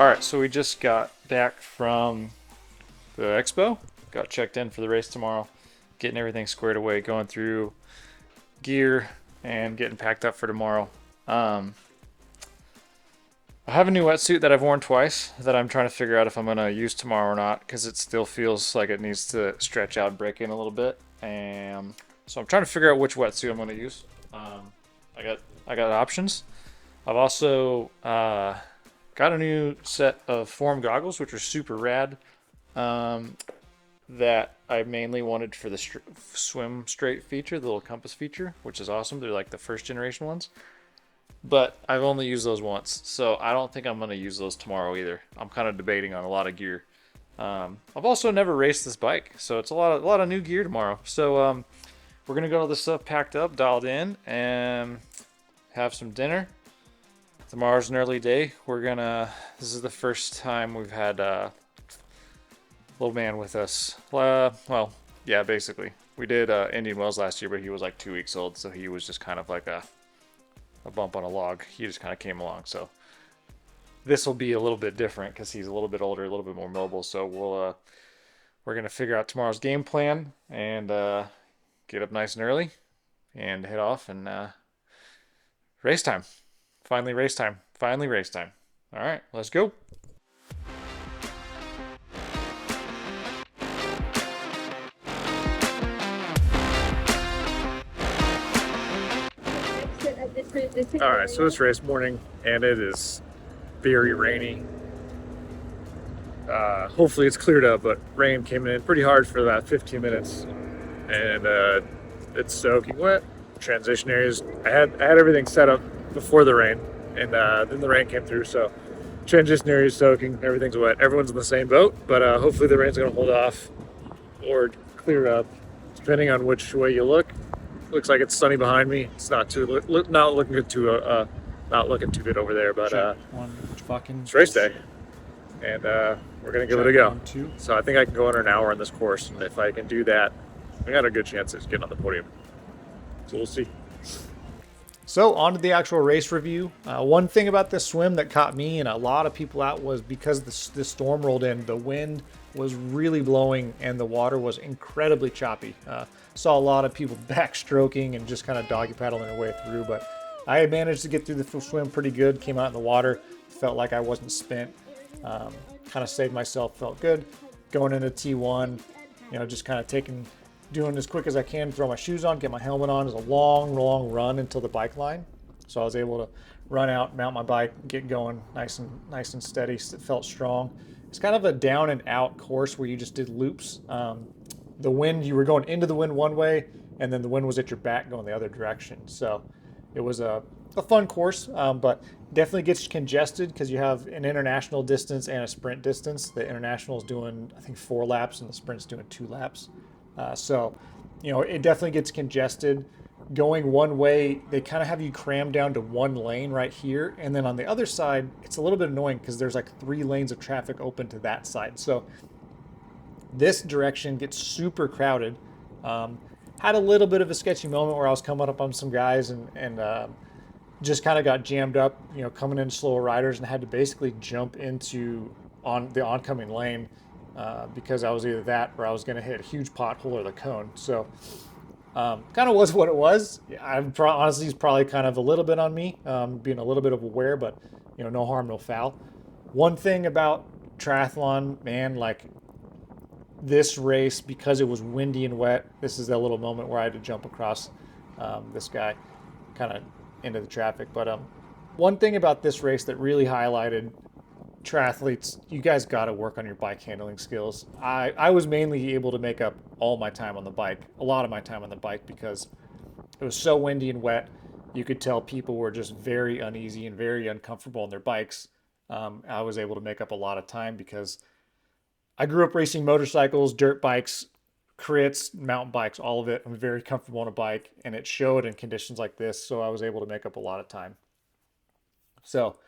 All right, so we just got back from the expo. Got checked in for the race tomorrow, getting everything squared away, going through gear and getting packed up for tomorrow. Um, I have a new wetsuit that I've worn twice that I'm trying to figure out if I'm gonna use tomorrow or not because it still feels like it needs to stretch out and break in a little bit. And so I'm trying to figure out which wetsuit I'm gonna use. Um, I got options. I've also got a new set of form goggles, which are super rad. Um, that I mainly wanted for the swim straight feature, the little compass feature, which is awesome. They're like the first generation ones, but I've only used those once, so I don't think I'm gonna use those tomorrow either. I'm kind of debating on a lot of gear. I've also never raced this bike, so it's a lot of new gear tomorrow. So we're gonna get all this stuff packed up, dialed in, and have some dinner. Tomorrow's an early day. This is the first time we've had little man with us. Well, yeah, basically. We did Indian Wells last year, but he was like 2 weeks old, so he was just kind of like a bump on a log. He just kind of came along. So this will be a little bit different because he's a little bit older, a little bit more mobile. So we're gonna figure out tomorrow's game plan and get up nice and early and head off and race time. Finally race time. Finally race time. All right, let's go. All right, so it's race morning and it is very rainy. Hopefully it's cleared up, but rain came in pretty hard for about 15 minutes, and it's soaking wet. Transition areas. I had everything set up before the rain, and then the rain came through. So transition areas soaking, everything's wet. Everyone's in the same boat, but hopefully the rain's gonna hold off or clear up, depending on which way you look. Looks like it's sunny behind me. It's not looking too good over there, but it's race day, and we're gonna give it a go. So I think I can go under an hour on this course, and if I can do that, I got a good chance of getting on the podium. So we'll see. So on to the actual race review. One thing about this swim that caught me and a lot of people out was because the storm rolled in, the wind was really blowing and the water was incredibly choppy. Saw a lot of people backstroking and just kind of doggy paddling their way through, but I had managed to get through the swim pretty good. Came out in the water, felt like I wasn't spent. Kind of saved myself, felt good. Going into T1, just kind of doing as quick as I can, throw my shoes on, get my helmet on. It was a long, long run until the bike line. So I was able to run out, mount my bike, get going nice and steady. It felt strong. It's kind of a down and out course where you just did loops. The wind, you were going into the wind one way, and then the wind was at your back going the other direction. So it was a fun course, but definitely gets congested because you have an international distance and a sprint distance. The international is doing, I think, 4 laps, and the sprint's doing 2 laps. So it definitely gets congested. Going one way, they kind of have you crammed down to one lane right here. And then on the other side, it's a little bit annoying because there's like 3 lanes of traffic open to that side. So this direction gets super crowded. Had a little bit of a sketchy moment where I was coming up on some guys and just kind of got jammed up, coming into slower riders and had to basically jump into on the oncoming lane because I was either that or I was going to hit a huge pothole or the cone. So kind of was what it was. Honestly, it's probably kind of a little bit on me, being a little bit of aware, but no harm, no foul. One thing about triathlon, man, like this race, because it was windy and wet, this is that little moment where I had to jump across this guy kind of into the traffic. But one thing about this race that really highlighted triathletes, you guys got to work on your bike handling skills. I was mainly able to make up all my time on the bike, a lot of my time on the bike, because it was so windy and wet. You could tell people were just very uneasy and very uncomfortable on their bikes. I was able to make up a lot of time because I grew up racing motorcycles, dirt bikes, crits, mountain bikes, all of it. I'm very comfortable on a bike, and it showed in conditions like this, so I was able to make up a lot of time. So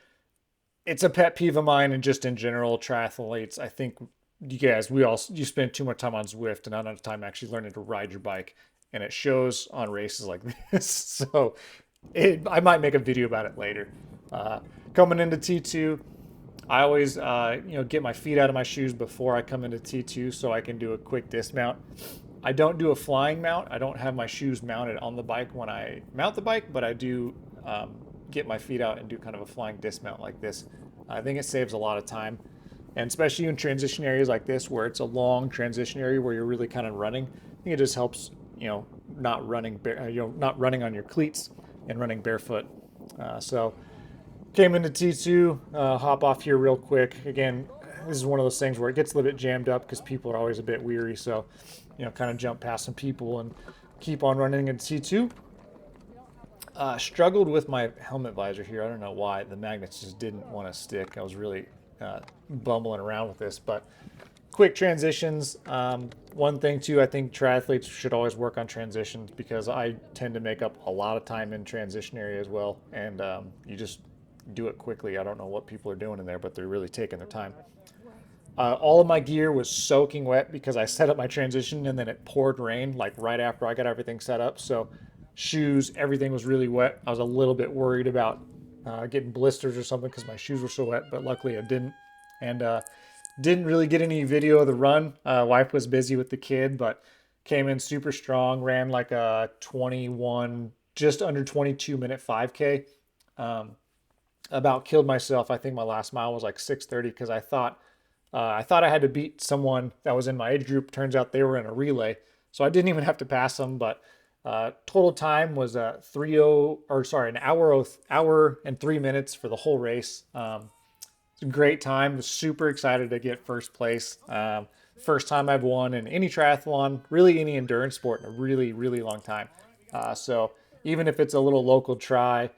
it's a pet peeve of mine, and just in general, triathletes, I think you guys, you spend too much time on Zwift and not enough time actually learning to ride your bike, and it shows on races like this. So I might make a video about it later. Coming into T2, I always, get my feet out of my shoes before I come into T2 so I can do a quick dismount. I don't do a flying mount. I don't have my shoes mounted on the bike when I mount the bike, but I do get my feet out and do kind of a flying dismount like this. I think it saves a lot of time, and especially in transition areas like this where it's a long transition area where you're really kind of running. I think it just helps, not running, not running on your cleats and running barefoot. So came into T2, hop off here real quick. Again, this is one of those things where it gets a little bit jammed up because people are always a bit weary. So, kind of jump past some people and keep on running into T2. Struggled with my helmet visor here. I don't know why. The magnets just didn't want to stick. I was really bumbling around with this. But quick transitions. One thing, too, I think triathletes should always work on transitions because I tend to make up a lot of time in transition area as well. And you just do it quickly. I don't know what people are doing in there, but they're really taking their time. All of my gear was soaking wet because I set up my transition and then it poured rain like right after I got everything set up. So shoes, everything was really wet. I was a little bit worried about getting blisters or something because my shoes were so wet, but luckily I didn't. And didn't really get any video of the run. Wife was busy with the kid, but came in super strong. Ran like a 21, just under 22-minute 5K. About killed myself. I think my last mile was like 6:30 because I thought I had to beat someone that was in my age group. Turns out they were in a relay, so I didn't even have to pass them. But total time was an hour and 3 minutes for the whole race. It's a great time. Was super excited to get first place. First time I've won in any triathlon, really any endurance sport in a really, really long time. So even if it's a little local try,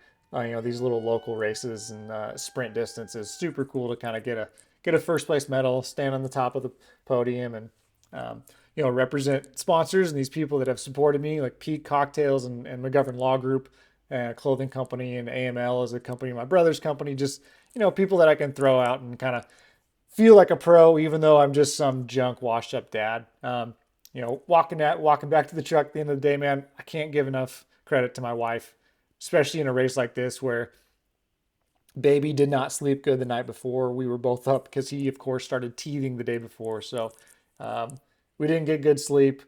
these little local races and sprint distances, super cool to kind of get a first place medal, stand on the top of the podium, and represent sponsors and these people that have supported me, like Peak Cocktails and McGovern Law Group, clothing company, and AML is a company, my brother's company. Just people that I can throw out and kind of feel like a pro, even though I'm just some junk, washed up dad. Walking back to the truck at the end of the day, man, I can't give enough credit to my wife, especially in a race like this where baby did not sleep good the night before. We were both up because he, of course, started teething the day before. So we didn't get good sleep.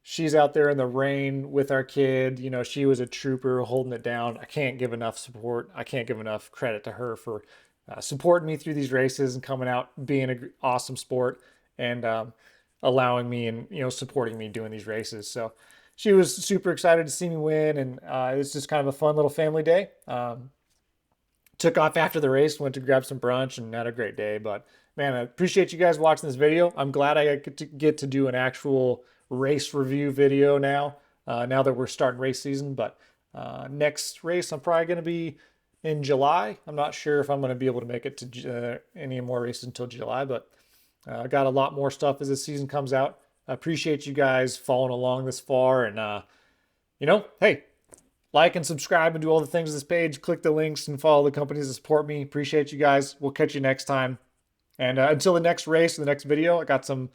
She's out there in the rain with our kid. She was a trooper holding it down. I can't give enough support. I can't give enough credit to her for supporting me through these races and coming out, being an awesome sport, and allowing me and supporting me doing these races. So she was super excited to see me win, and it was just kind of a fun little family day. Took off after the race, went to grab some brunch, and had a great day. But man, I appreciate you guys watching this video. I'm glad I get to do an actual race review video now. Now that we're starting race season, but next race I'm probably going to be in July. I'm not sure if I'm going to be able to make it to any more races until July, but I got a lot more stuff as the season comes out. I appreciate you guys following along this far, and hey, like and subscribe and do all the things on this page. Click the links and follow the companies that support me. Appreciate you guys. We'll catch you next time. And until the next race, the next video, I got some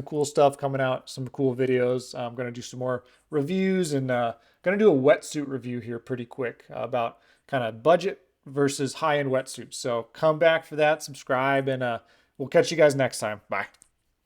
cool stuff coming out, some cool videos. I'm going to do some more reviews and going to do a wetsuit review here pretty quick about kind of budget versus high-end wetsuits. So come back for that, subscribe, and we'll catch you guys next time. Bye.